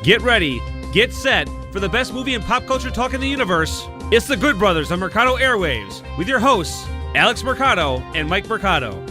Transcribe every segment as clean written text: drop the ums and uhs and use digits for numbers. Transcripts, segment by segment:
Get ready, get set for the best movie and pop culture talk in the universe. It's the Good Brothers on Mercado Airwaves with your hosts, Alex Mercado and Mike Mercado.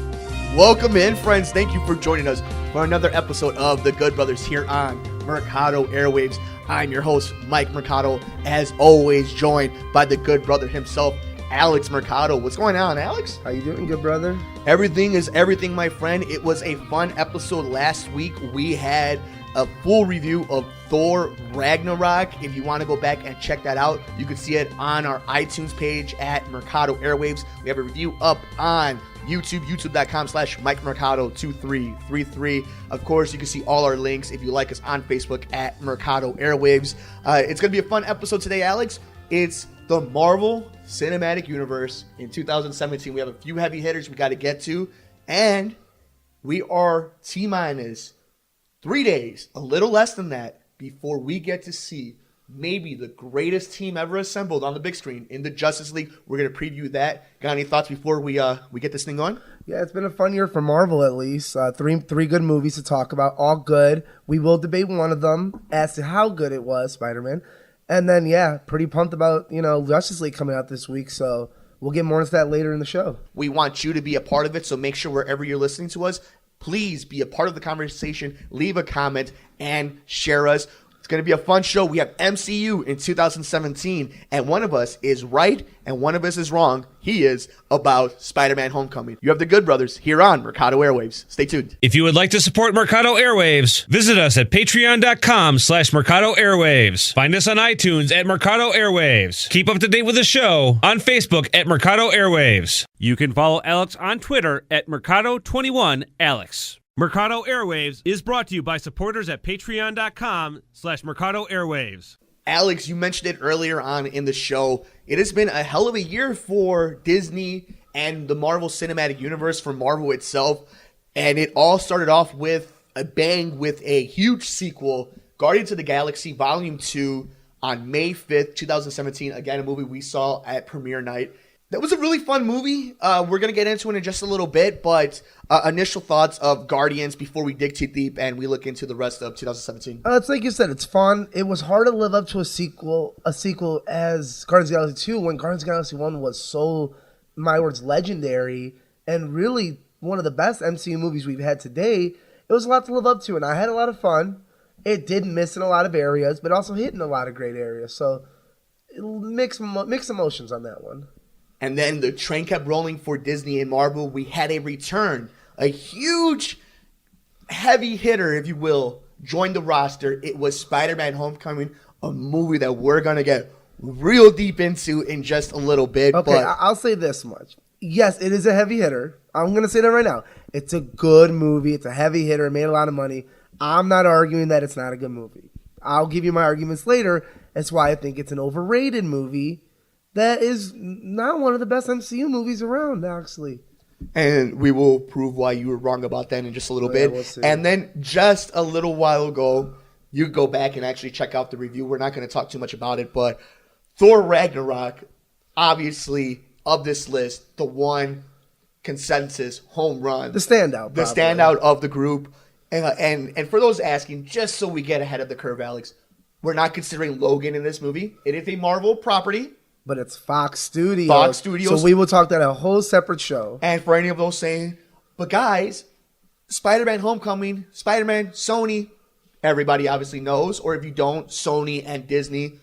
Welcome in, friends. Thank you for joining us for another episode of the Good Brothers here on Mercado Airwaves. I'm your host, Mike Mercado, as always joined by the good brother himself, Alex Mercado. What's going on, Alex? How you doing, good brother? Everything is everything, my friend. It was a fun episode last week. We had a full review of Thor Ragnarok. If you want to go back and check that out, you can see it on our iTunes page at Mercado Airwaves. We have a review up on YouTube, youtube.com/Mike Mercado 2333. Of course, you can see all our links if you like us on Facebook at Mercado Airwaves. It's going to be a fun episode today, Alex. It's the Marvel Cinematic Universe in 2017. We have a few heavy hitters we got to get to, and we are T-minus 3 days, a little less than that, before we get to see maybe the greatest team ever assembled on the big screen in the Justice League. We're going to preview that. Got any thoughts before we get this thing going? Yeah, it's been a fun year for Marvel, at least. Three good movies to talk about, all good. We will debate one of them as to how good it was, Spider-Man. And then, yeah, pretty pumped about, Justice League coming out this week, so we'll get more into that later in the show. We want you to be a part of it, so make sure wherever you're listening to us, please be a part of the conversation, leave a comment, and share us. It's going to be a fun show. We have MCU in 2017, and one of us is right and one of us is wrong. He is about Spider-Man Homecoming. You have the Good Brothers here on Mercado Airwaves. Stay tuned. If you would like to support Mercado Airwaves, visit us at patreon.com/Mercado Airwaves. Find us on iTunes at Mercado Airwaves. Keep up to date with the show on Facebook at Mercado Airwaves. You can follow Alex on Twitter at Mercado21Alex. Mercado Airwaves is brought to you by supporters at patreon.com/Mercado Airwaves. Alex, you mentioned it earlier on in the show. It has been a hell of a year for Disney and the Marvel Cinematic Universe, for Marvel itself. And it all started off with a bang with a huge sequel, Guardians of the Galaxy Volume 2 on May 5th, 2017. Again, a movie we saw at premiere night. That was a really fun movie. We're going to get into it in just a little bit, but initial thoughts of Guardians before we dig too deep and we look into the rest of 2017. It's like you said, it's fun. It was hard to live up to a sequel as Guardians of the Galaxy 2 when Guardians of the Galaxy 1 was so, my words, legendary and really one of the best MCU movies we've had today. It was a lot to live up to, and I had a lot of fun. It did miss in a lot of areas, but also hit in a lot of great areas. So mixed emotions on that one. And then the train kept rolling for Disney and Marvel. We had a return. A huge heavy hitter, if you will, joined the roster. It was Spider-Man Homecoming, a movie that we're going to get real deep into in just a little bit. Okay, but I'll say this much. Yes, it is a heavy hitter. I'm going to say that right now. It's a good movie. It's a heavy hitter. It made a lot of money. I'm not arguing that it's not a good movie. I'll give you my arguments later. That's why I think it's an overrated movie. That is not one of the best MCU movies around, actually. And we will prove why you were wrong about that in just a little bit. We'll see. And then just a little while ago, you go back and actually check out the review. We're not going to talk too much about it, but Thor Ragnarok, obviously, of this list, the one consensus home run. The standout. The standout of the group. And for those asking, just so we get ahead of the curve, Alex, we're not considering Logan in this movie. It is a Marvel property. But it's Fox Studios. Fox Studios. So we will talk that a whole separate show. And for any of those saying, but guys, Spider-Man Homecoming, Spider-Man, Sony, everybody obviously knows. Or if you don't, Sony and Disney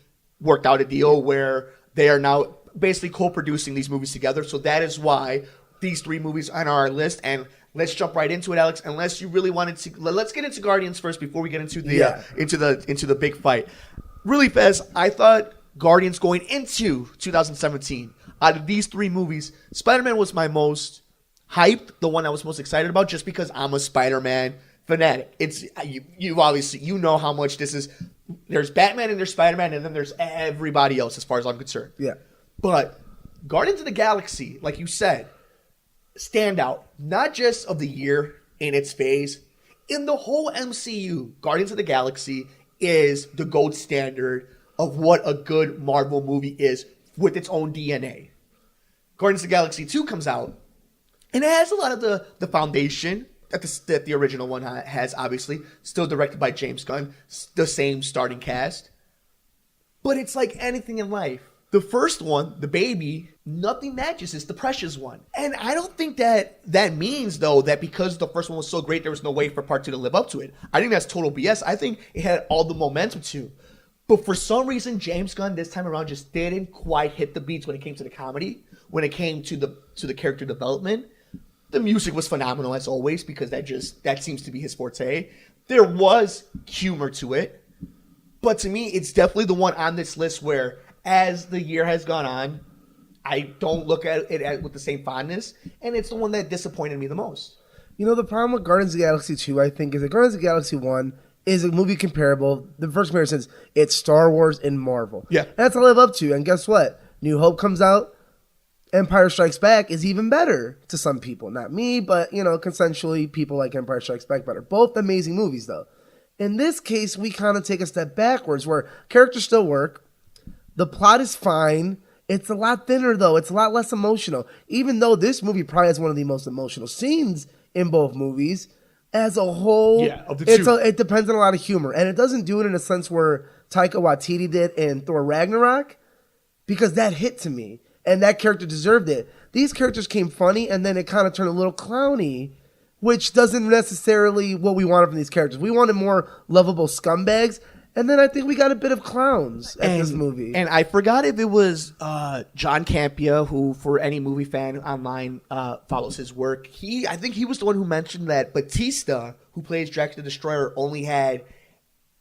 worked out a deal where they are now basically co-producing these movies together. So that is why these three movies are on our list. And let's jump right into it, Alex. Unless you really wanted to, let's get into Guardians first before we get into the into the big fight. Really fast, I thought Guardians going into 2017, out of these three movies, Spider-Man was my most hyped, the one I was most excited about, just because I'm a Spider-Man fanatic. It's you obviously, you know how much this is. There's Batman and there's Spider-Man, and then there's everybody else as far as I'm concerned. Yeah. But Guardians of the Galaxy, like you said, standout, not just of the year in its phase, in the whole MCU, Guardians of the Galaxy is the gold standard of what a good Marvel movie is with its own DNA. Guardians of the Galaxy 2 comes out, and it has a lot of the foundation, that the original one has, obviously. Still directed by James Gunn. The same starting cast. But it's like anything in life. The first one, the baby, nothing matches. It's the precious one. And I don't think that means, though, that because the first one was so great, there was no way for part 2 to live up to it. I think that's total BS. I think it had all the momentum to. But for some reason, James Gunn this time around just didn't quite hit the beats when it came to the comedy, when it came to the character development. The music was phenomenal as always because that seems to be his forte. There was humor to it, but to me, it's definitely the one on this list where, as the year has gone on, I don't look at it with the same fondness, and it's the one that disappointed me the most. You know, the problem with Guardians of the Galaxy 2, I think, is that Guardians of the Galaxy 1 is a movie comparable. The first comparison is it's Star Wars and Marvel. Yeah. And that's all I live up to. And guess what? New Hope comes out. Empire Strikes Back is even better to some people. Not me, but, consensually, people like Empire Strikes Back better. Both amazing movies, though. In this case, we kind of take a step backwards where characters still work. The plot is fine. It's a lot thinner, though. It's a lot less emotional. Even though this movie probably has one of the most emotional scenes in both movies, as a whole, of the two. It depends on a lot of humor. And it doesn't do it in a sense where Taika Waititi did in Thor Ragnarok, because that hit to me. And that character deserved it. These characters came funny, and then it kind of turned a little clowny, which doesn't necessarily what we wanted from these characters. We wanted more lovable scumbags, and then I think we got a bit of clowns at this movie. And I forgot if it was John Campea, who, for any movie fan online, follows his work. I think he was the one who mentioned that Batista, who plays Drax the Destroyer, only had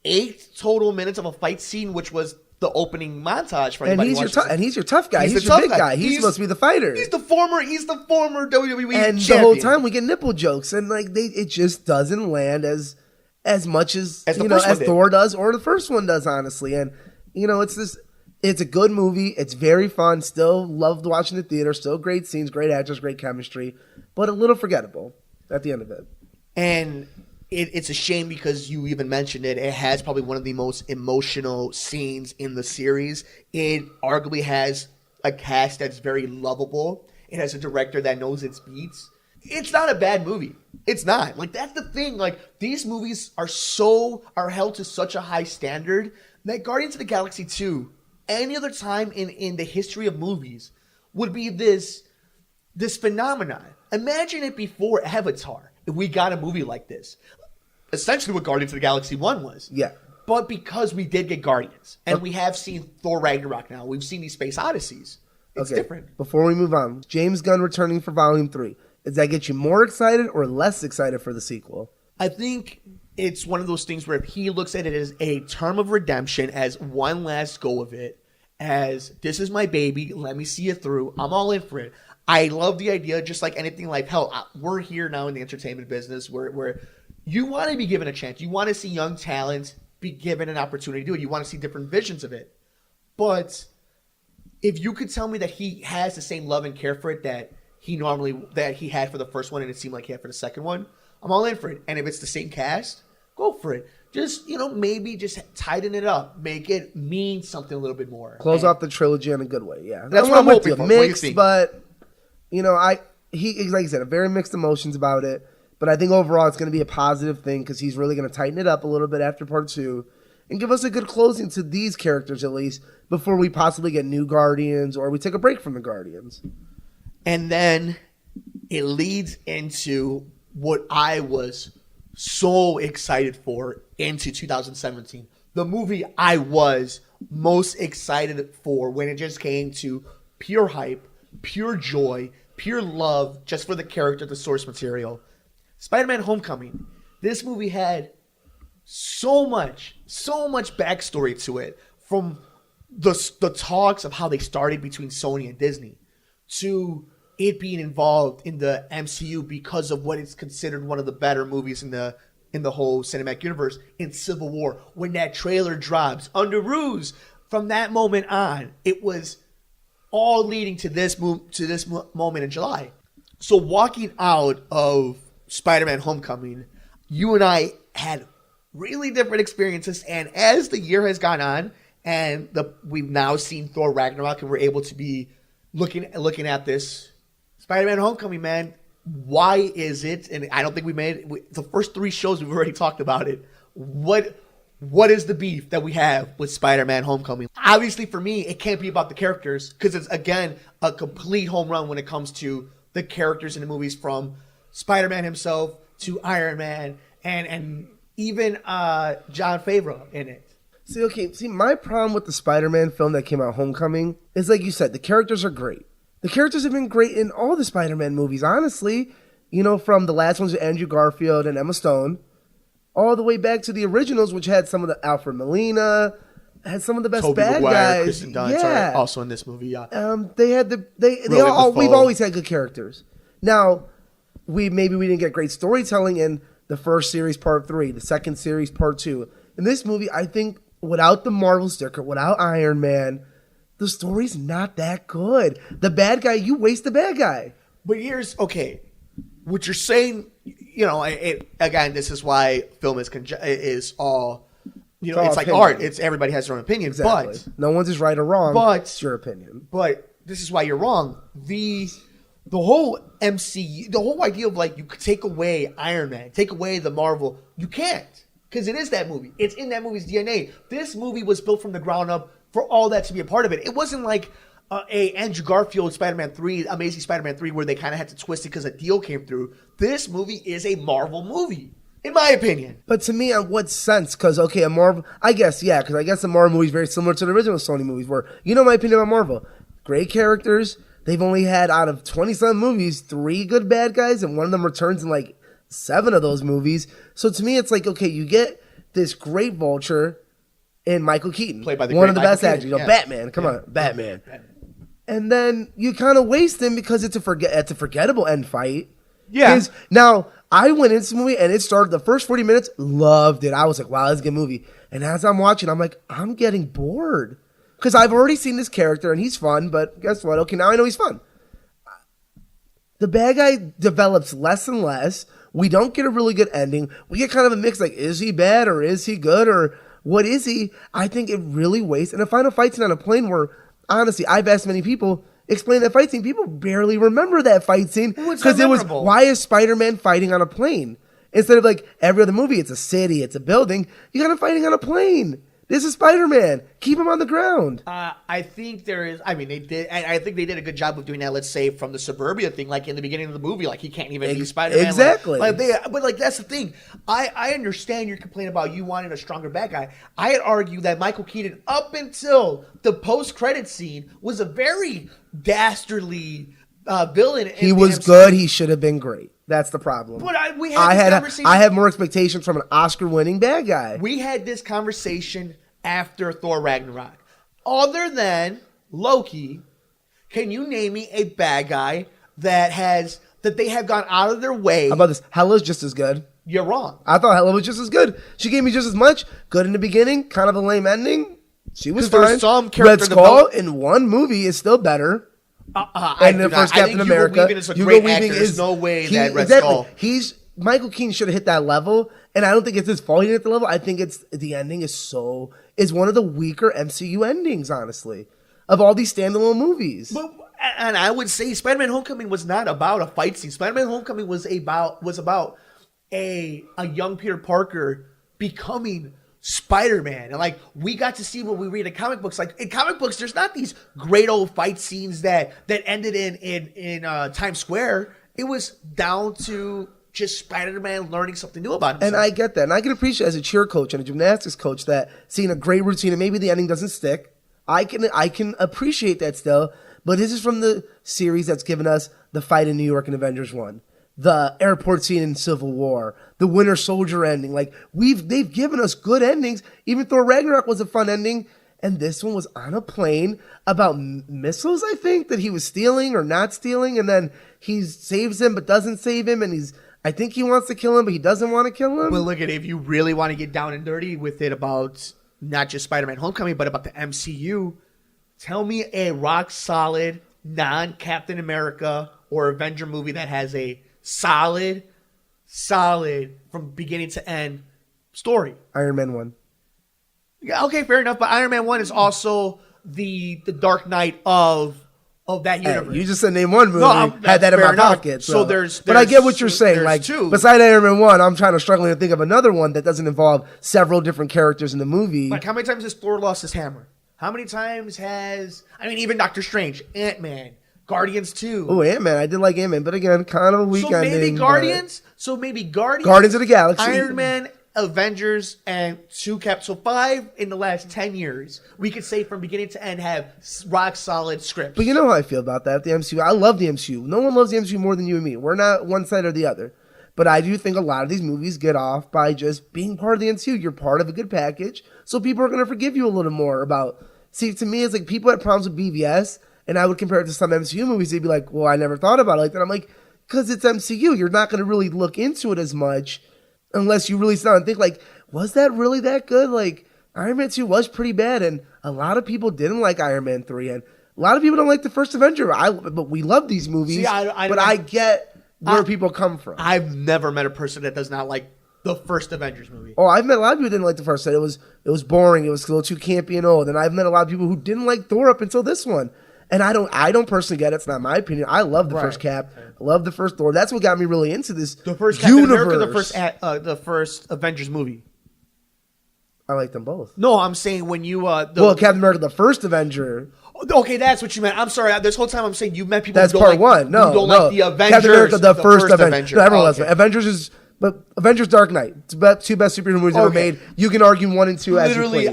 8 total minutes of a fight scene, which was the opening montage for anybody. And he's your tough guy. He's your big guy. He's supposed to be the fighter. He's the former WWE and champion. The whole time we get nipple jokes, and it just doesn't land as much as Thor does or the first one does, honestly. And it's a good movie. It's very fun. Still loved watching the theater. Still great scenes, great actors, great chemistry, but a little forgettable at the end of it. And it's a shame because you even mentioned it. It has probably one of the most emotional scenes in the series. It arguably has a cast that's very lovable. It has a director that knows its beats. It's not a bad movie. It's not. That's the thing. These movies are held to such a high standard that Guardians of the Galaxy 2, any other time in the history of movies, would be this phenomenon. Imagine it before Avatar, if we got a movie like this. Essentially what Guardians of the Galaxy 1 was. Yeah. But because we did get Guardians, and we have seen Thor Ragnarok now, we've seen these Space Odysseys. It's different. Before we move on, James Gunn returning for Volume 3. Does that get you more excited or less excited for the sequel? I think it's one of those things where if he looks at it as a term of redemption, as one last go of it, as this is my baby, let me see it through, I'm all in for it. I love the idea, just like anything like, hell, we're here now in the entertainment business where you want to be given a chance. You want to see young talent be given an opportunity to do it. You want to see different visions of it. But if you could tell me that he has the same love and care for it that he had for the first one and it seemed like he had for the second one, I'm all in for it. And if it's the same cast, go for it. Just, maybe just tighten it up. Make it mean something a little bit more. Close off the trilogy in a good way, yeah. That's what I'm hoping for. Mixed, but, like I said, very mixed emotions about it. But I think overall it's going to be a positive thing because he's really going to tighten it up a little bit after part 2 and give us a good closing to these characters at least before we possibly get new Guardians or we take a break from the Guardians. And then it leads into what I was so excited for into 2017. The movie I was most excited for when it just came to pure hype, pure joy, pure love just for the character, the source material. Spider-Man Homecoming. This movie had so much backstory to it, from the talks of how they started between Sony and Disney to it being involved in the MCU because of what is considered one of the better movies in the whole cinematic universe in Civil War. When that trailer drops under Ruse, from that moment on, it was all leading to this moment in July. So walking out of Spider-Man Homecoming, you and I had really different experiences, and as the year has gone on and we've now seen Thor Ragnarok and we're able to be looking at this, Spider-Man Homecoming, man, why is it, and I don't think the first 3 shows we've already talked about it, what is the beef that we have with Spider-Man Homecoming? Obviously, for me, it can't be about the characters, because it's, again, a complete home run when it comes to the characters in the movies, from Spider-Man himself to Iron Man and even John Favreau in it. See, my problem with the Spider-Man film that came out, Homecoming, is like you said, the characters are great. The characters have been great in all the Spider-Man movies, honestly. You know, from the last ones with Andrew Garfield and Emma Stone, all the way back to the originals, which had some of the Alfred Molina, had some of the best Tobey bad Maguire, guys. Kristen Dunst are also in this movie. Yeah. We've always had good characters. Now, we didn't get great storytelling in the first series, part 3, the second series, part 2. In this movie, I think without the Marvel sticker, without Iron Man, the story's not that good. The bad guy, you waste the bad guy. But what you're saying, you know, again, this is why film is all, you know, it's like art. It's everybody has their own opinion. Exactly. But no one's is right or wrong. But it's your opinion. But this is why you're wrong. The whole MCU, the whole idea of like you could take away Iron Man, take away the Marvel, you can't, because it is that movie. It's in that movie's DNA. This movie was built from the ground up for all that to be a part of it. It wasn't like a Andrew Garfield Spider-Man 3, Amazing Spider-Man 3, where they kind of had to twist it because a deal came through. This movie is a Marvel movie, in my opinion. But to me, in what sense? Because, okay, a Marvel, I guess the Marvel movie is very similar to the original Sony movies, where, you know my opinion about Marvel. Great characters. They've only had, out of 20-some movies, 3 good bad guys, and one of them returns in like 7 of those movies. So to me, it's like, okay, you get this great Vulture in Michael Keaton, played by one of the best actors. You know, Batman. Come on, Batman. And then you kind of waste him because it's a forgettable end fight. Yeah. Now, I went into this movie and it started the first 40 minutes, loved it. I was like, wow, that's a good movie. And as I'm watching, I'm like, I'm getting bored. Because I've already seen this character and he's fun, but guess what? Okay, now I know he's fun. The bad guy develops less and less. We don't get a really good ending. We get kind of a mix, like, is he bad or is he good or what is he? I think it really wastes. And the final fight scene on a plane where, honestly, I've asked many people, explain that fight scene. People barely remember that fight scene because it was, why is Spider-Man fighting on a plane? Instead of like every other movie, it's a city, it's a building. You got him fighting on a plane. This is Spider-Man. Keep him on the ground. I think there is. I mean, they did. I think they did a good job of doing that. Let's say from the suburbia thing, like in the beginning of the movie, like he can't even be Spider-Man. Exactly. But like that's the thing. I understand your complaint about you wanting a stronger bad guy. I'd argue that Michael Keaton, up until the post-credit scene, was a very dastardly villain. He was good. He should have been great. That's the problem. But I had more expectations from an Oscar-winning bad guy. We had this conversation after Thor Ragnarok. Other than Loki, can you name me a bad guy that they have gone out of their way? How about this? Hela's just as good. You're wrong. I thought Hela was just as good. She gave me just as much. Good in the beginning, kind of a lame ending. She was fine. Red Skull in one movie is still better. And the first Captain America. There's no way that Red Skull. Michael Keaton should have hit that level, and I don't think it's his fault he didn't hit the level. I think it's the ending is one of the weaker MCU endings, honestly, of all these standalone movies. And I would say Spider-Man: Homecoming was not about a fight scene. Spider-Man: Homecoming was about a young Peter Parker becoming Spider-Man. And like we got to see what we read in comic books. Like in comic books, there's not these great old fight scenes that ended in Times Square. It was down to just Spider-Man learning something new about himself. And I get that. And I can appreciate as a cheer coach and a gymnastics coach that seeing a great routine and maybe the ending doesn't stick. I can appreciate that still. But this is from the series that's given us the fight in New York in Avengers 1. The airport scene in Civil War, the Winter Soldier ending. Like they've given us good endings. Even Thor Ragnarok was a fun ending. And this one was on a plane about missiles, I think, that he was stealing or not stealing. And then he saves him but doesn't save him. And I think he wants to kill him, but he doesn't want to kill him. Well, look at it. If you really want to get down and dirty with it about not just Spider-Man Homecoming, but about the MCU, tell me a rock-solid, non-Captain America or Avenger movie that has a solid, from beginning to end story. Iron Man 1. Yeah, okay, fair enough. But Iron Man 1 is also the Dark Knight of of that universe. Hey, you just said name one movie. No, had that in fair my enough. pocket. So there's but I get what you're saying. there's Like, two. besides Iron Man 1, I'm struggling to think of another one that doesn't involve several different characters in the movie. Like, how many times has Thor lost his hammer? How many times even Doctor Strange, Ant-Man, Guardians 2. Oh, Ant-Man. I did like Ant-Man, but again, kind of a weak ending. So maybe Guardians. Guardians of the Galaxy. Iron Man, Avengers, and 2 Cap. So 5 in the last 10 years. We could say from beginning to end have rock solid scripts. But you know how I feel about that, the MCU. I love the MCU. No one loves the MCU more than you and me. We're not one side or the other. But I do think a lot of these movies get off by just being part of the MCU. You're part of a good package, so people are going to forgive you a little more about... See, to me, it's like people had problems with BVS, and I would compare it to some MCU movies. They'd be like, well, I never thought about it like that. I'm like, because it's MCU. You're not going to really look into it as much unless you really sit down and think, like, was that really that good? Like, Iron Man 2 was pretty bad, and a lot of people didn't like Iron Man 3, and a lot of people don't like the first Avenger. But we love these movies, I get where people come from. I've never met a person that does not like the first Avengers movie. Oh, I've met a lot of people who didn't like the first set. It was boring. It was a little too campy and old. And I've met a lot of people who didn't like Thor up until this one. And I don't personally get it. It's not my opinion. I love the first Cap. I love the first Thor. That's what got me really into this The first Captain universe. America, the first Avengers movie. I like them both. No, I'm saying when you Captain America, the first Avenger. Okay, that's what you meant. I'm sorry. This whole time I'm saying you met people. That's who don't part one. No, who don't like the Avengers. Captain America, the first Avenger. No, everyone loves it. Avengers Dark Knight. It's about two best superhero movies ever made. You can argue 1 and 2 as you please.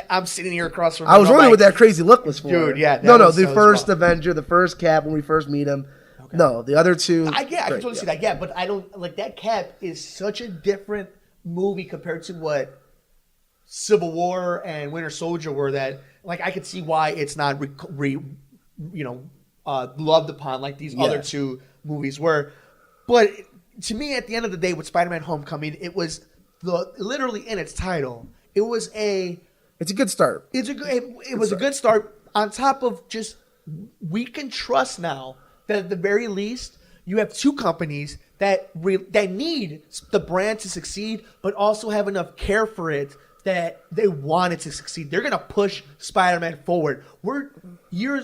I'm sitting here across from. I was wondering what that crazy look was for. Dude, yeah. The first Avenger, the first Cap when we first meet him. Okay. No, the other two. I can totally see that. Yeah, but I don't like that. Cap is such a different movie compared to what Civil War and Winter Soldier were. That like I could see why it's not loved upon like these other two movies were, but. To me, at the end of the day, with Spider-Man: Homecoming, it was literally in its title. It was It's a good start. It was a good start. On top of just, we can trust now that at the very least you have two companies that need the brand to succeed, but also have enough care for it that they want it to succeed. They're gonna push Spider-Man forward. We're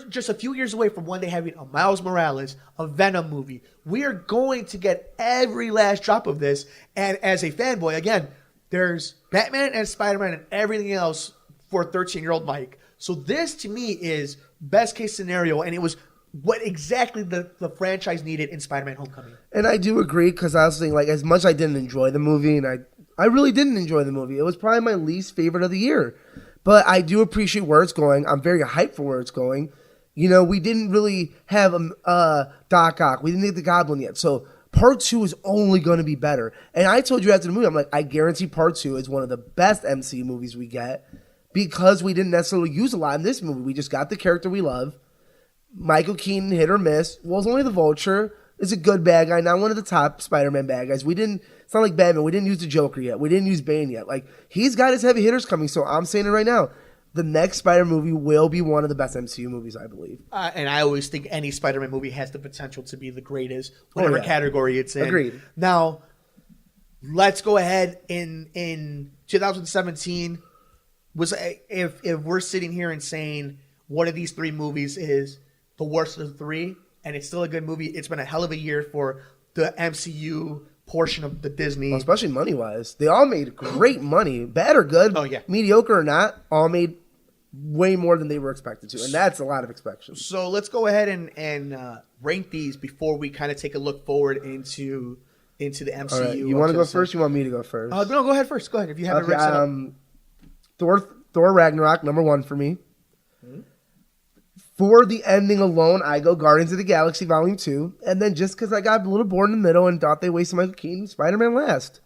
just a few years away from one day having a Miles Morales, a Venom movie. We are going to get every last drop of this. And as a fanboy, again, there's Batman and Spider-Man and everything else for 13-year-old Mike. So this to me is best case scenario, and it was what exactly the franchise needed in Spider-Man: Homecoming. And I do agree, because I was thinking, like, as much as I didn't enjoy the movie, and I really didn't enjoy the movie. It was probably my least favorite of the year. But I do appreciate where it's going. I'm very hyped for where it's going. You know, we didn't really have Doc Ock. We didn't get the Goblin yet. So part 2 is only going to be better. And I told you after the movie, I'm like, I guarantee part 2 is one of the best MCU movies we get, because we didn't necessarily use a lot in this movie. We just got the character we love. Michael Keaton, hit or miss. Well, it's only the Vulture. Is a good bad guy, not one of the top Spider-Man bad guys. It's not like Batman. We didn't use the Joker yet. We didn't use Bane yet. Like, he's got his heavy hitters coming, so I'm saying it right now. The next Spider movie will be one of the best MCU movies, I believe. And I always think any Spider-Man movie has the potential to be the greatest, whatever category it's in. Agreed. Now, let's go ahead. In 2017, if we're sitting here and saying one of these three movies is the worst of the three, and it's still a good movie, it's been a hell of a year for the MCU portion of the Disney. Well, especially money-wise. They all made great money. Bad or good, mediocre or not, all made way more than they were expected to. And that's a lot of expectations. So let's go ahead and rank these before we kind of take a look forward into the MCU. All right. You want to go first? You want me to go first? No, go ahead first. Go ahead if you have it right set up. Thor Ragnarok, number 1 for me. Mm-hmm. For the ending alone, I go Guardians of the Galaxy Volume 2. And then just because I got a little bored in the middle and thought they wasted Michael Keaton, Spider-Man last.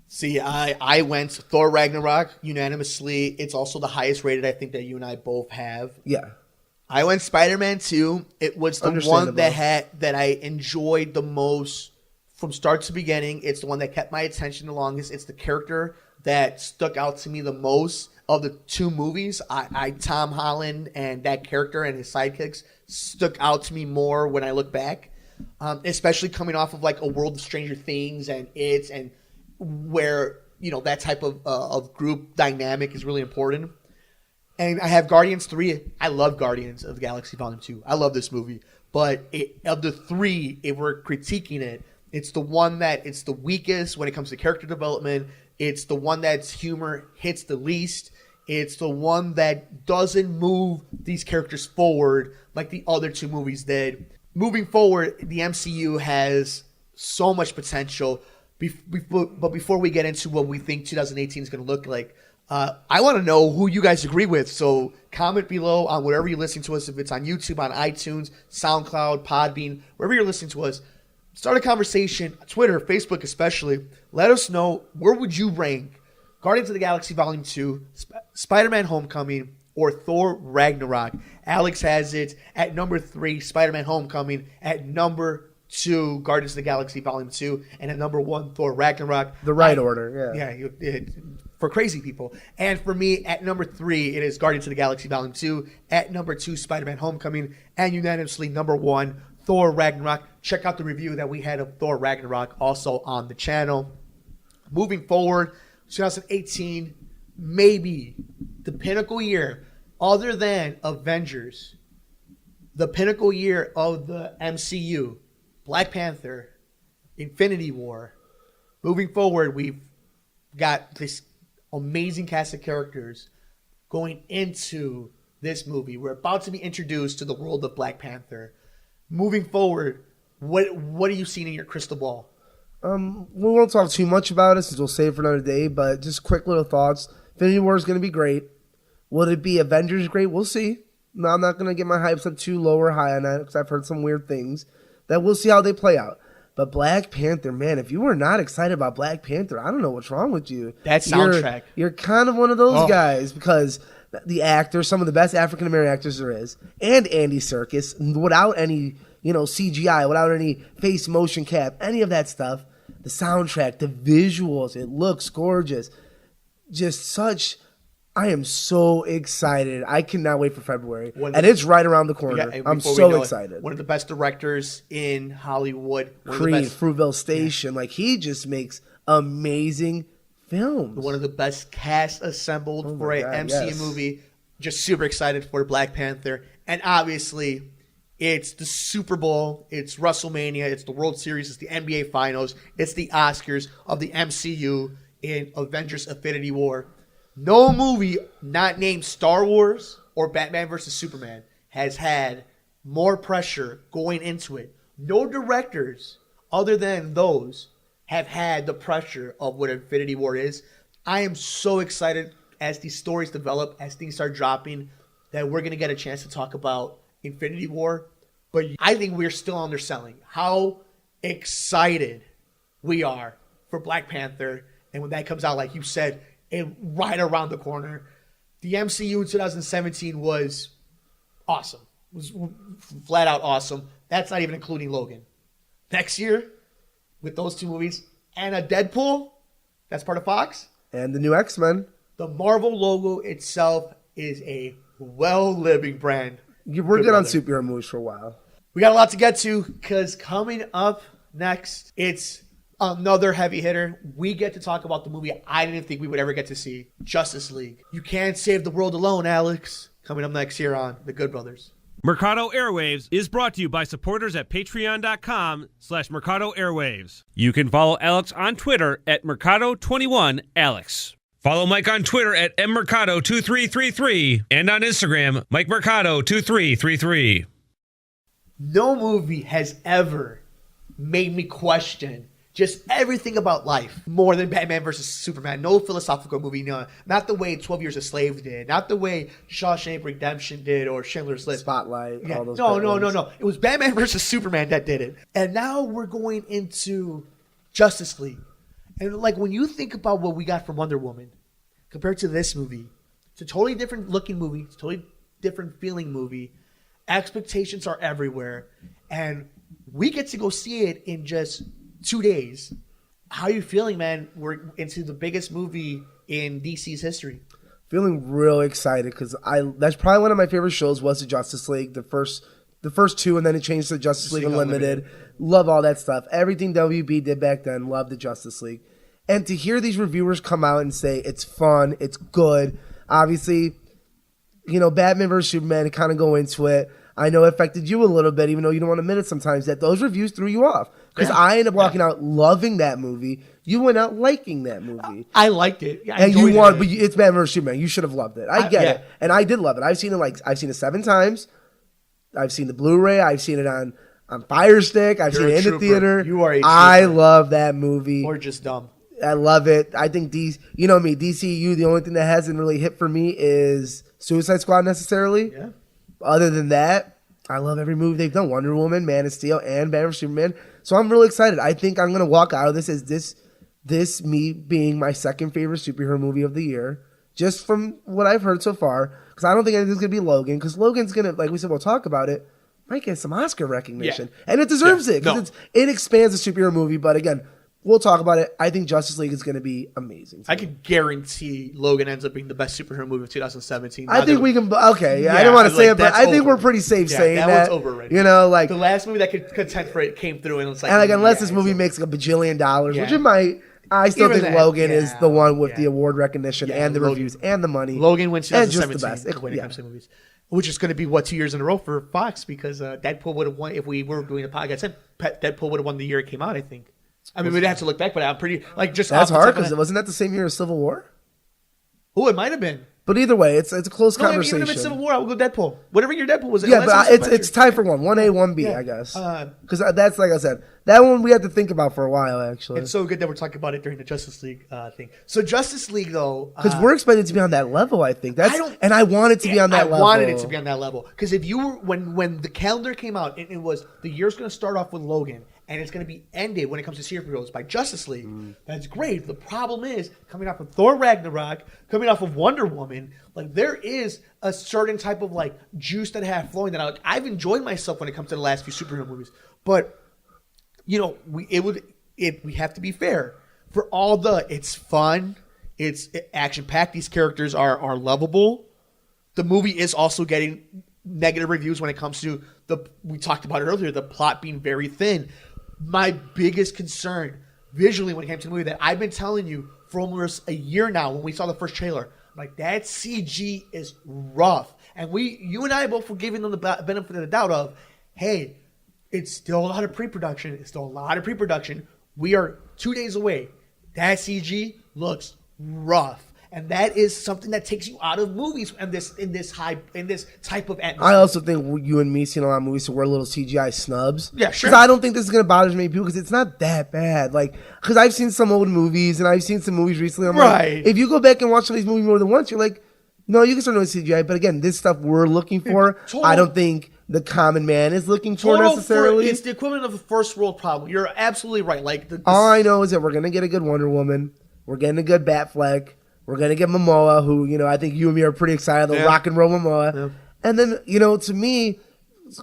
See, I went Thor Ragnarok unanimously. It's also the highest rated I think that you and I both have. Yeah. I went Spider-Man 2. It was the one that I enjoyed the most from start to beginning. It's the one that kept my attention the longest. It's the character that stuck out to me the most. Of the two movies, Tom Holland and that character and his sidekicks stuck out to me more when I look back, especially coming off of like a World of Stranger Things and where that type of group dynamic is really important. And I have Guardians 3. I love Guardians of the Galaxy Volume 2. I love this movie. But of the three, if we're critiquing it, it's the one that it's the weakest when it comes to character development. It's the one that's humor hits the least. It's the one that doesn't move these characters forward like the other two movies did. Moving forward, the MCU has so much potential. But before we get into what we think 2018 is going to look like, I want to know who you guys agree with. So comment below on wherever you're listening to us. If it's on YouTube, on iTunes, SoundCloud, Podbean, wherever you're listening to us, start a conversation. Twitter, Facebook especially. Let us know, where would you rank Guardians of the Galaxy Volume 2, Spider-Man Homecoming, or Thor Ragnarok? Alex has it at number 3, Spider-Man Homecoming, at number 2, Guardians of the Galaxy Volume 2, and at number 1, Thor Ragnarok. The right order, yeah. Yeah, for crazy people. And for me, at number 3, it is Guardians of the Galaxy Volume 2. At number 2, Spider-Man Homecoming. And unanimously, number 1, Thor Ragnarok. Check out the review that we had of Thor Ragnarok also on the channel. Moving forward, 2018, maybe the pinnacle year, other than Avengers, the pinnacle year of the MCU, Black Panther, Infinity War. Moving forward, we've got this amazing cast of characters going into this movie. We're about to be introduced to the world of Black Panther. Moving forward, what are you seeing in your crystal ball? We won't talk too much about it since we'll save it for another day, but just quick little thoughts. Infinity War is going to be great. Will it be Avengers great? We'll see. No, I'm not going to get my hypes up too low or high on that because I've heard some weird things. That we'll see how they play out. But Black Panther, man, if you were not excited about Black Panther, I don't know what's wrong with you. That soundtrack. You're kind of one of those guys because the actors, some of the best African-American actors there is, and Andy Serkis, without any CGI, without any face motion cap, any of that stuff, the soundtrack, the visuals, it looks gorgeous. I am so excited. I cannot wait for February. And it's right around the corner. I'm so excited. One of the best directors in Hollywood. Creed, Fruitvale Station. Yeah. Like, he just makes amazing films. One of the best cast assembled for an MCU movie. Just super excited for Black Panther. And obviously, it's the Super Bowl. It's WrestleMania. It's the World Series. It's the NBA Finals. It's the Oscars of the MCU in Avengers Infinity War. No movie not named Star Wars or Batman vs. Superman has had more pressure going into it. No directors other than those have had the pressure of what Infinity War is. I am so excited as these stories develop, as things start dropping, that we're going to get a chance to talk about Infinity War. But I think we're still underselling how excited we are for Black Panther. And when that comes out, like you said, and right around the corner. The MCU in 2017 was awesome. It was flat out awesome. That's not even including Logan. Next year, with those two movies, and a Deadpool, that's part of Fox. And the new X-Men. The Marvel logo itself is a well-living brand. We're good on superhero movies for a while. We got a lot to get to, because coming up next, it's another heavy hitter. We get to talk about the movie I didn't think we would ever get to see, Justice League. You can't save the world alone, Alex. Coming up next here on The Good Brothers. Mercado Airwaves is brought to you by supporters at patreon.com/Mercado Airwaves. You can follow Alex on Twitter at Mercado21Alex. Follow Mike on Twitter at mmercado2333 and on Instagram, MikeMercado2333. No movie has ever made me question just everything about life more than Batman vs. Superman. No philosophical movie, no. Not the way 12 Years a Slave did. Not the way Shawshank Redemption did or Schindler's List. Spotlight. Yeah. All those No. It was Batman vs. Superman that did it. And now we're going into Justice League. And like when you think about what we got from Wonder Woman compared to this movie, it's a totally different looking movie. It's a totally different feeling movie. Expectations are everywhere. And we get to go see it in just 2 days. How are you feeling, man? We're into the biggest movie in DC's history. Feeling real excited because that's probably one of my favorite shows was the Justice League, the first two, and then it changed to Justice League Unlimited. Love all that stuff. Everything WB did back then. Love the Justice League. And to hear these reviewers come out and say it's fun, it's good. Obviously, Batman vs Superman, kind of go into it. I know it affected you a little bit, even though you don't want to admit it sometimes, that those reviews threw you off. Because I ended up walking out loving that movie. You went out liking that movie. I liked it. And you want, but it's Batman vs Superman. You should have loved it. I get it. And I did love it. I've seen it 7 times. I've seen the Blu-ray. I've seen it on Fire Stick. I've seen it in the theater. You are a trooper. I love that movie. Or just dumb. I love it. I think you know me, DCEU, the only thing that hasn't really hit for me is Suicide Squad necessarily. Yeah. Other than that, I love every movie they've done. Wonder Woman, Man of Steel, and Batman vs Superman. So I'm really excited. I think I'm going to walk out of this as this me being my second favorite superhero movie of the year, just from what I've heard so far. Because I don't think anything's going to be Logan. Because Logan's going to, like we said, we'll talk about it, might get some Oscar recognition. Yeah. And it deserves it. Because it expands the superhero movie. But again, we'll talk about it. I think Justice League is going to be amazing. I could guarantee Logan ends up being the best superhero movie of 2017. I think we can. Okay, yeah, I don't want to say it, but I think we're pretty safe saying that. That one's over already. Like the last movie that could contend for it came through, and it's like, unless this movie makes like $1 bajillion, which it might. I still think Logan is the one with the award recognition and the reviews and the money. Logan wins 2017 when it comes to movies, which is going to be 2 years in a row for Fox because Deadpool would have won if we were doing a podcast. Deadpool would have won the year it came out. I think. I mean, we'd have to look back, but I'm pretty just. That's hard because wasn't that the same year as Civil War? Oh, it might have been. But either way, it's a close conversation. Even if it's Civil War, I would go Deadpool. Whatever your Deadpool was. Yeah, but it's tied for 1A, 1B, I guess. Because that's like I said, that one we had to think about for a while. Actually, it's so good that we're talking about it during the Justice League thing. So Justice League, though, because we're expected to be on that level. I think and I want it to be on that level. I wanted it to be on that level because if you were when the calendar came out, it was the year's going to start off with Logan. And it's going to be ended when it comes to superheroes by Justice League. That's great. The problem is, coming off of Thor Ragnarok, coming off of Wonder Woman, like there is a certain type of like juice that I have flowing that I've enjoyed myself when it comes to the last few superhero movies. But we have to be fair. For all it's fun, it's action packed. These characters are lovable. The movie is also getting negative reviews when it comes to we talked about it earlier, the plot being very thin. My biggest concern visually when it came to the movie that I've been telling you for almost a year now when we saw the first trailer, I'm like, that CG is rough. And you and I both were giving them the benefit of the doubt of, hey, it's still a lot of pre-production. We are 2 days away. That CG looks rough. And that is something that takes you out of movies in this type of atmosphere. I also think you and me seen a lot of movies, so we're little CGI snubs. Yeah, sure. Because I don't think this is gonna bother many people because it's not that bad. Like, because I've seen some old movies and I've seen some movies recently. I'm like, if you go back and watch these movies more than once, you're like, no, you can start doing CGI. But again, this stuff we're looking for, I don't think the common man is looking for necessarily. It's the equivalent of a first world problem. You're absolutely right. Like, all I know is that we're gonna get a good Wonder Woman. We're getting a good Batfleck. We're going to get Momoa, who, I think you and me are pretty excited. The rock and roll Momoa. Yeah. And then, to me,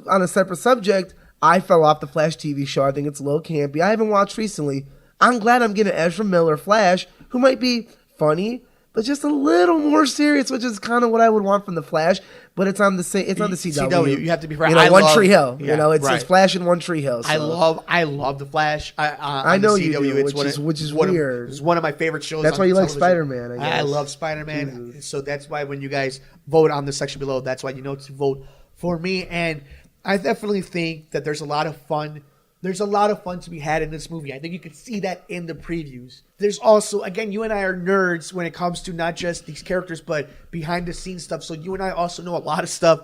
on a separate subject, I fell off the Flash TV show. I think it's a little campy. I haven't watched recently. I'm glad I'm getting Ezra Miller Flash, who might be funny, but just a little more serious, which is kind of what I would want from the Flash. But it's on the CW. You have to be right. One Tree Hill. It's Flash in One Tree Hill. So. I love the Flash. I know you do, which is weird. It's one of my favorite shows. That's why you like Spider-Man. I love Spider-Man. So that's why when you guys vote on the section below, that's why you know to vote for me. And I definitely think that there's a lot of fun. There's a lot of fun to be had in this movie. I think you can see that in the previews. There's also, again, you and I are nerds when it comes to not just these characters, but behind the scenes stuff. So you and I also know a lot of stuff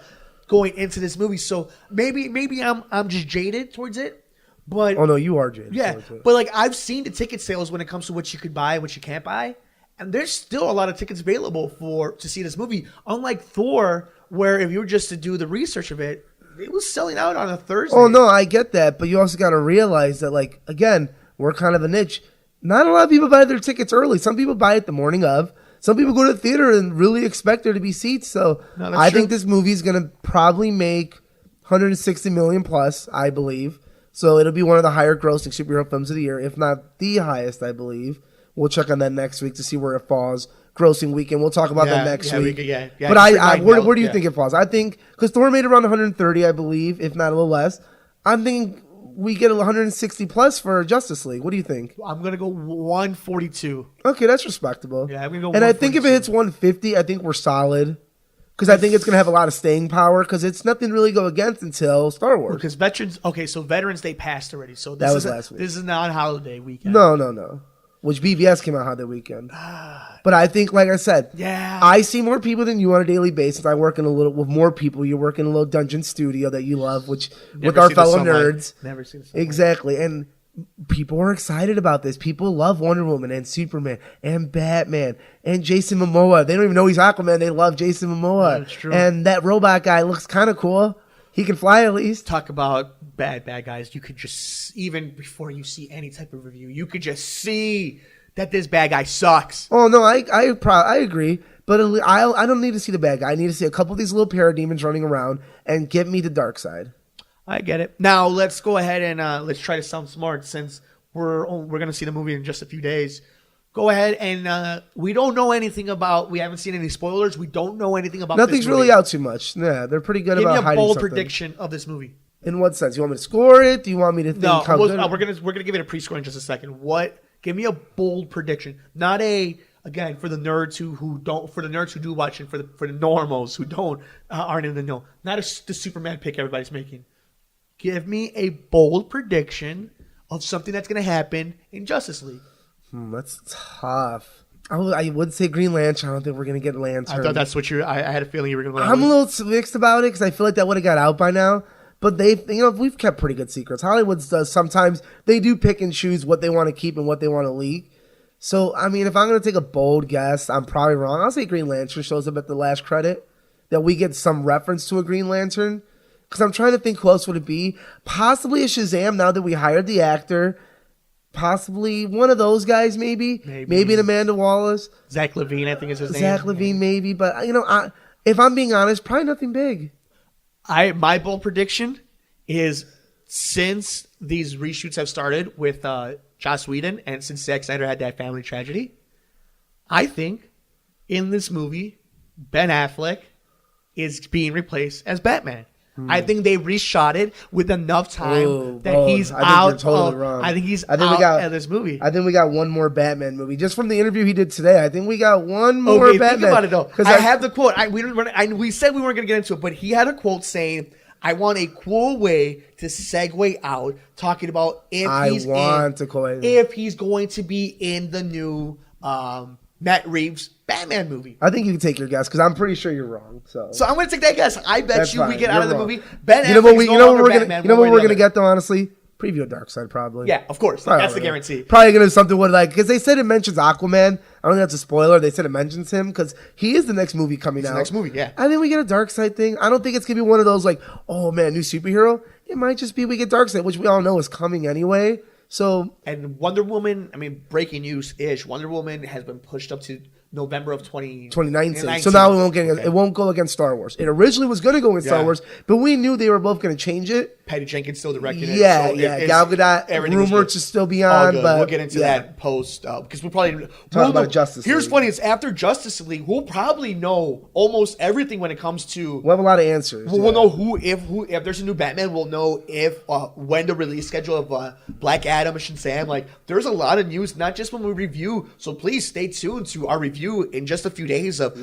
going into this movie. So maybe I'm just jaded towards it. But oh no, you are jaded. Yeah, but like I've seen the ticket sales when it comes to what you could buy and what you can't buy, and there's still a lot of tickets available to see this movie. Unlike Thor, where if you were just to do the research of it. It was selling out on a Thursday. Oh, no, I get that. But you also got to realize that, like, again, we're kind of a niche. Not a lot of people buy their tickets early. Some people buy it the morning of. Some people go to the theater and really expect there to be seats. So I think this movie is going to probably make $160 million plus, I believe. So it'll be one of the higher grossing superhero films of the year, if not the highest, I believe. We'll check on that next week to see where it falls. Grossing weekend. We'll talk about that next week. But where do you think it falls? I think because Thor made around 130, I believe, if not a little less. I'm thinking we get 160 plus for Justice League. What do you think? I'm gonna go 142. Okay, that's respectable. Yeah, I'm gonna go. And I think if it hits 150, I think we're solid. Because I think it's going to have a lot of staying power because it's nothing to really go against until Star Wars. Because Veterans Day passed already. So that was last week. This is not holiday weekend. No. Which BVS came out holiday weekend. But I think, like I said, I see more people than you on a daily basis. I work with more people. You work in a little dungeon studio that you love, with our fellow nerds. Never seen the sunlight. Exactly. And people are excited about this. People love Wonder Woman and Superman and Batman and Jason Momoa. They don't even know he's Aquaman. They love Jason Momoa. That's true. And that robot guy looks kind of cool. He can fly at least. Talk about bad guys. You could just, even before you see any type of review, you could just see that this bad guy sucks. Oh, no, I agree. But I don't need to see the bad guy. I need to see a couple of these little parademons running around and get me the dark side. I get it. Now, let's go ahead and let's try to sound smart since we're going to see the movie in just a few days. Go ahead and we don't know anything about. We haven't seen any spoilers. We don't know anything about. Nothing's really out too much. Yeah, they're pretty good about hiding something. Give me a bold prediction of this movie. In what sense? You want me to score it? Do you want me to think? No, we're gonna give it a pre-score in just a second. Give me a bold prediction. Not again for the nerds who don't, for the nerds who do watch, and for the normals who don't aren't in the know. Not the Superman pick everybody's making. Give me a bold prediction of something that's gonna happen in Justice League. That's tough. I would say Green Lantern. I don't think we're gonna get Lantern. I thought that's what I had a feeling you were gonna. I'm a little mixed about it because I feel like that would have got out by now. But we've kept pretty good secrets. Hollywood does sometimes. They do pick and choose what they want to keep and what they want to leak. So I mean, if I'm gonna take a bold guess, I'm probably wrong. I'll say Green Lantern shows up at the last credit. That we get some reference to a Green Lantern. Because I'm trying to think who else would it be. Possibly a Shazam now that we hired the actor. Possibly one of those guys, maybe an Amanda Wallace. Zach Levine, I think is his name. Zach Levine, maybe. But, if I'm being honest, probably nothing big. My bold prediction is since these reshoots have started with Joss Whedon and since Zack Snyder had that family tragedy, I think in this movie, Ben Affleck is being replaced as Batman. I think they reshot it with enough time he's out. Totally wrong. I think he's out of this movie. I think we got one more Batman movie just from the interview he did today. I think we got one more Batman. Think about it though. Because I have the quote. We said we weren't going to get into it, but he had a quote saying, "I want a cool way to segue out talking about if he's going to be in the new Matt Reeves Batman movie." I think you can take your guess because I'm pretty sure you're wrong. So I'm going to take that guess. I bet That's you fine. we get You're out of the wrong. movie. Ben you know what Affleck's we, no longer Batman. You know what we're gonna get though. Honestly, preview of Darkseid probably. Yeah, of course. That's the guarantee. Probably gonna be something with because they said it mentions Aquaman. I don't think that's a spoiler. They said it mentions him because he is the next movie coming out. The next movie, yeah. I think we get a Darkseid thing. I don't think it's gonna be one of those oh man, new superhero. It might just be we get Darkseid, which we all know is coming anyway. So and Wonder Woman. I mean, breaking news ish. Wonder Woman has been pushed up to November of 2019. So now it won't go against Star Wars. It originally was going to go against Star Wars, but we knew they were both going to change it. Patty Jenkins still directing it. Yeah. Gal Gadot rumored to still be on, but we'll get into that post because we'll probably talk about Justice League. Here's funny: it's after Justice League. We'll probably know almost everything when it comes to. We'll have a lot of answers. We'll know if there's a new Batman. We'll know if when the release schedule of Black Adam and Shazam. There's a lot of news, not just when we review. So please stay tuned to our review in just a few days of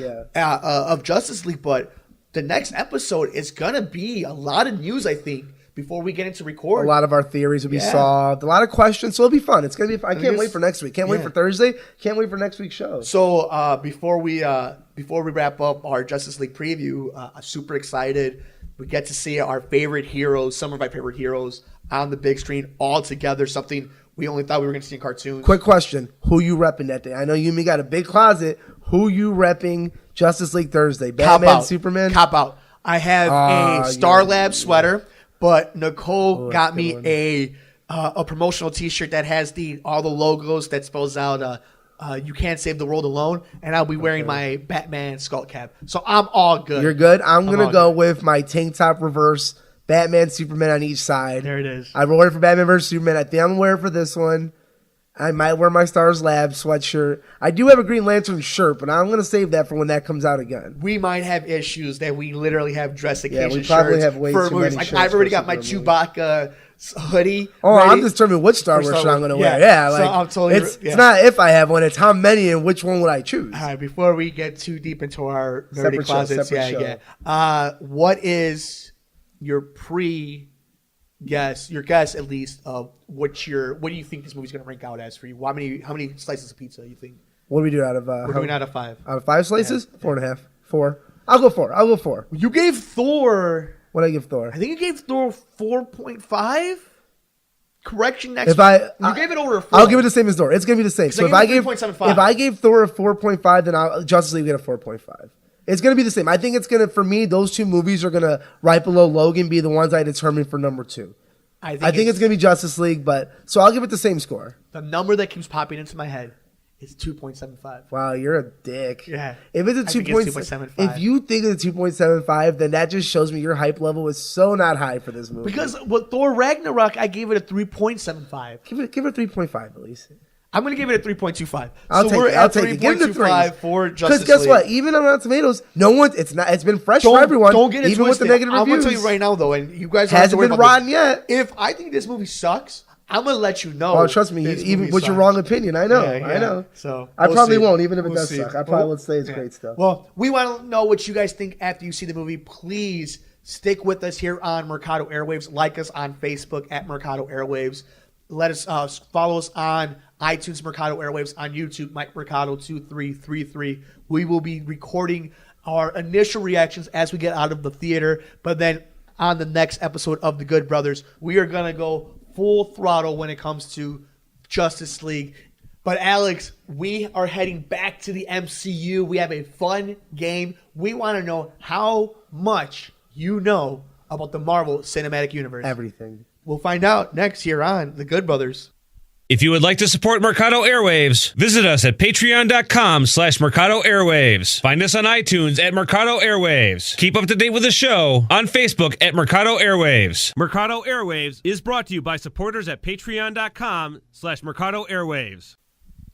Justice League. But the next episode is gonna be a lot of news, I think, before we get into record. A lot of our theories will be solved. A lot of questions, so it'll be fun. It's gonna be fun. I can't wait for next week. Can't wait for Thursday. Can't wait for next week's show. So before we wrap up our Justice League preview, I'm super excited. We get to see our favorite heroes, some of my favorite heroes, on the big screen all together. Something we only thought we were going to see in cartoons. Quick question: who you repping that day? I know you and me got a big closet. Who you repping Justice League Thursday? Batman, Superman? Cop out. I have a Star Lab sweater, but Nicole got me a promotional T-shirt that has all the logos that spells out "You can't save the world alone," and I'll be wearing my Batman skull cap. So I'm all good. You're good. I'm gonna go with my tank top reverse. Batman, Superman on each side. There it is. I wore it for Batman vs. Superman. I think I'm gonna wear it for this one. I might wear my Stars Lab sweatshirt. I do have a Green Lantern shirt, but I'm going to save that for when that comes out again. We might have issues that we literally have dress occasion we probably shirts have way for too movies. many Like shirts I've already for got my superhero Chewbacca hoodie. Oh, ready. I'm determined which Star Wars shirt I'm going to wear. Yeah, so like I'm totally, it's not if I have one, it's how many and which one would I choose. All right, before we get too deep into our nerdy Separate show, closets, separate yeah. What is your guess at least of what do you think this movie's going to rank out as for you? How many slices of pizza you think? What do we do out of? We're doing out of 5. Out of 5 slices, Yeah. 4.5, 4. I'll go 4. You gave Thor. What did I give Thor? I think you gave Thor 4.5. Correction next. If I gave it over a 4. I'll give it the same as Thor. It's gonna be the same. So if I gave 3.75. Thor a 4.5, then Justice League get a 4.5. It's gonna be the same. I think it's gonna, for me, those two movies are gonna right below Logan be the ones I determine for number 2. I think it's gonna be Justice League, but so I'll give it the same score. The number that keeps popping into my head is 2.75. Wow, you're a dick. Yeah. If it's a 2.75, if you think it's a 2.75, then that just shows me your hype level is so not high for this movie. Because with Thor Ragnarok, I gave it a 3.75. Give it a 3.5 at least. I'm going to give it a 3.25. I'll take it. Give it a 3. For Justice League. Because guess what? Even on Rotten Tomatoes, it's been fresh for everyone. Don't get it even twisted. with the negative reviews. I'm going to tell you right now, though, and you guys don't have to hasn't worry been about rotten this. yet. If I think this movie sucks, I'm going to let you know. Oh, trust me, even with your wrong opinion, I know. Yeah. I know. So I probably see. won't, even if it We'll does see. suck. I probably would say it's great stuff. Well, we want to know what you guys think after you see the movie. Please stick with us here on Mercado Airwaves. Like us on Facebook at Mercado Airwaves. Let us follow us on iTunes, Mercado Airwaves, on YouTube, Mike Mercado 2333. We will be recording our initial reactions as we get out of the theater, but then on the next episode of The Good Brothers, we are going to go full throttle when it comes to Justice League. But Alex, we are heading back to the MCU. We have a fun game. We want to know how much you know about the Marvel Cinematic Universe. Everything. We'll find out next here on The Good Brothers. If you would like to support Mercado Airwaves, visit us at patreon.com/Mercado Airwaves. Find us on iTunes at Mercado Airwaves. Keep up to date with the show on Facebook at Mercado Airwaves. Mercado Airwaves is brought to you by supporters at patreon.com/Mercado Airwaves.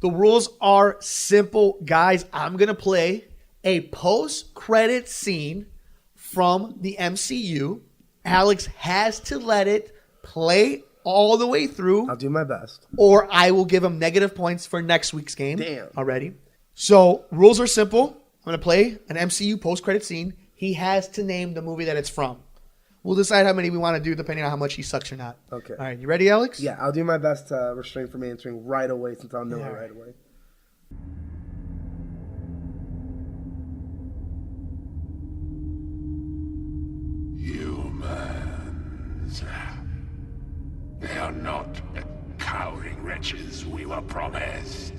The rules are simple, guys. I'm going to play a post-credit scene from the MCU. Alex has to let it play all the way through. I'll do my best. Or I will give him negative points for next week's game. Damn. Already. So, rules are simple. I'm going to play an MCU post-credit scene. He has to name the movie that it's from. We'll decide how many we want to do depending on how much he sucks or not. Okay. All right. You ready, Alex? Yeah, I'll do my best to refrain from answering right away since I'll know it right away. Humans. They are not the cowering wretches we were promised.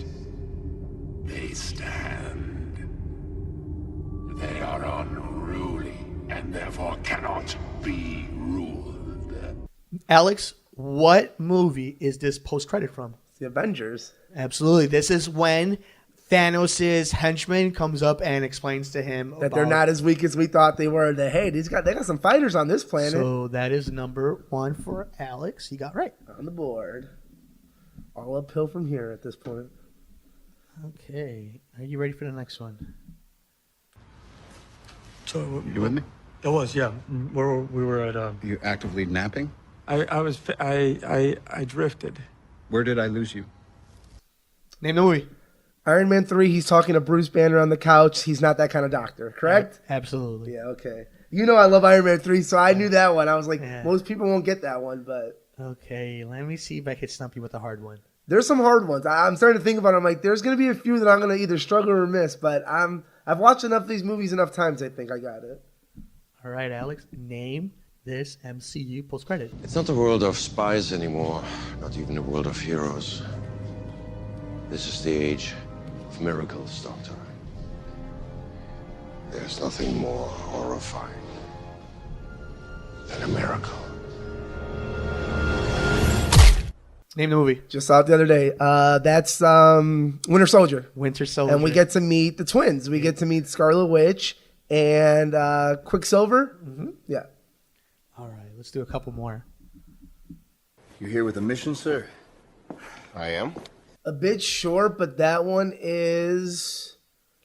They stand. They are unruly and therefore cannot be ruled. Alex, what movie is this post-credit from? It's the Avengers. Absolutely. This is when Thanos' henchman comes up and explains to him That they're not as weak as we thought they were. That, hey, they got some fighters on this planet. So that is number 1 for Alex. He got right. On the board. All uphill from here at this point. Okay. Are you ready for the next one? So You with me? I was, yeah. We were at. You actively napping? I drifted. Where did I lose you? Name the movie. Iron Man 3, he's talking to Bruce Banner on the couch. He's not that kind of doctor, correct? Absolutely. Yeah, okay. You know I love Iron Man 3, so I knew that one. I was like, Yeah. most people won't get that one, but Okay. Let me see if I can stump you with a hard one. there's some hard ones. I'm starting to think about it. I'm like, there's going to be a few that I'm going to either struggle or miss, but I've watched enough of these movies enough times, I think I got it. All right, Alex. Name this MCU post-credit. It's not a world of spies anymore, not even a world of heroes. This is the age of miracles, Doctor. There's nothing more horrifying than a miracle. Name the movie. Just saw it the other day. That's Winter Soldier. Winter Soldier. And we get to meet the twins. We get to meet Scarlet Witch and Quicksilver. Mm-hmm. Yeah. All right. Let's do a couple more. You here with a mission, sir? I am? A bit short, but that one is...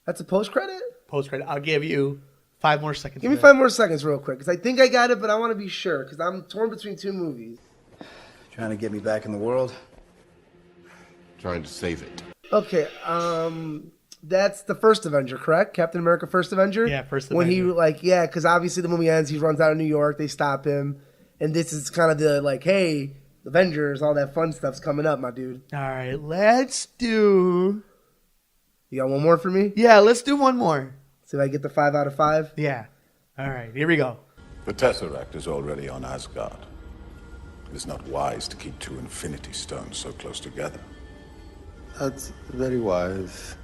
That's a post-credit? Post-credit. I'll give you 5 more seconds. Give me 5 more seconds real quick, because I think I got it, but I want to be sure, because I'm torn between 2 movies. Trying to get me back in the world? Trying to save it. Okay, that's the first Avenger, correct? Captain America First Avenger? Yeah, First When he, Avenger. because obviously the movie ends, he runs out of New York, they stop him, and this is kind of the, hey, Avengers, all that fun stuff's coming up, my dude. All right, let's do... You got one more for me? Yeah, let's do one more. See if I get the 5 out of 5? Yeah. All right, here we go. The Tesseract is already on Asgard. It is not wise to keep 2 Infinity Stones so close together. That's very wise.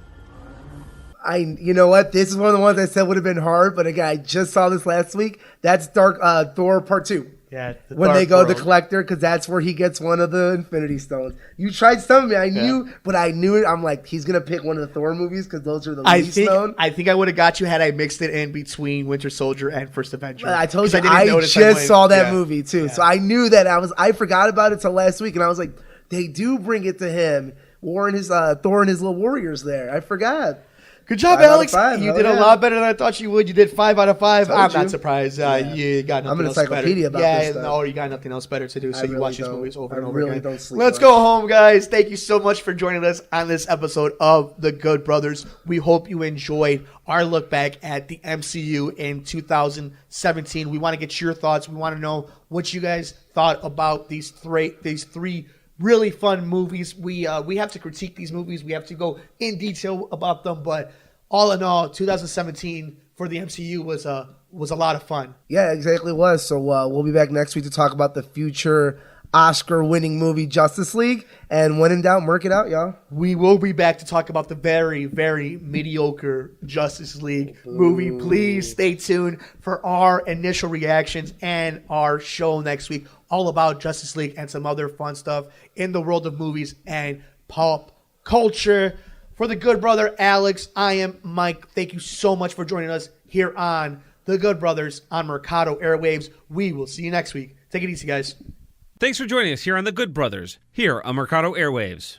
You know what? This is one of the ones I said would have been hard, but again, I just saw this last week. That's Thor Part 2. Yeah. When they go to the Collector, because that's where he gets one of the Infinity Stones. You tried some of me. I knew, but I knew it. I'm like, he's going to pick one of the Thor movies because those are the least known. I think I would have got you had I mixed it in between Winter Soldier and First Avenger. I told you, I just saw that movie too. Yeah. So I knew that I forgot about it till last week, and I was like, they do bring it to him. Thor and his little warriors there. I forgot. Good job, Alex. You did a lot better than I thought you would. You did 5 out of 5. I'm not surprised. You got nothing else better. I'm an encyclopedia about this stuff. No, you got nothing else better to do, so you watch these movies over and over again. Don't sleep Let's go home, guys. Thank you so much for joining us on this episode of The Good Brothers. We hope you enjoyed our look back at the MCU in 2017. We want to get your thoughts. We want to know what you guys thought about these three really fun movies. We have to critique these movies. We have to go in detail about them. But all in all, 2017 for the MCU was a lot of fun. Yeah, exactly was. So we'll be back next week to talk about the future Oscar-winning movie Justice League. And when in doubt, mark it out, y'all. We will be back to talk about the very, very mediocre Justice League movie. Please stay tuned for our initial reactions and our show next week, all about Justice League and some other fun stuff in the world of movies and pop culture. For the good brother, Alex, I am Mike. Thank you so much for joining us here on The Good Brothers on Mercado Airwaves. We will see you next week. Take it easy, guys. Thanks for joining us here on The Good Brothers, here on Mercado Airwaves.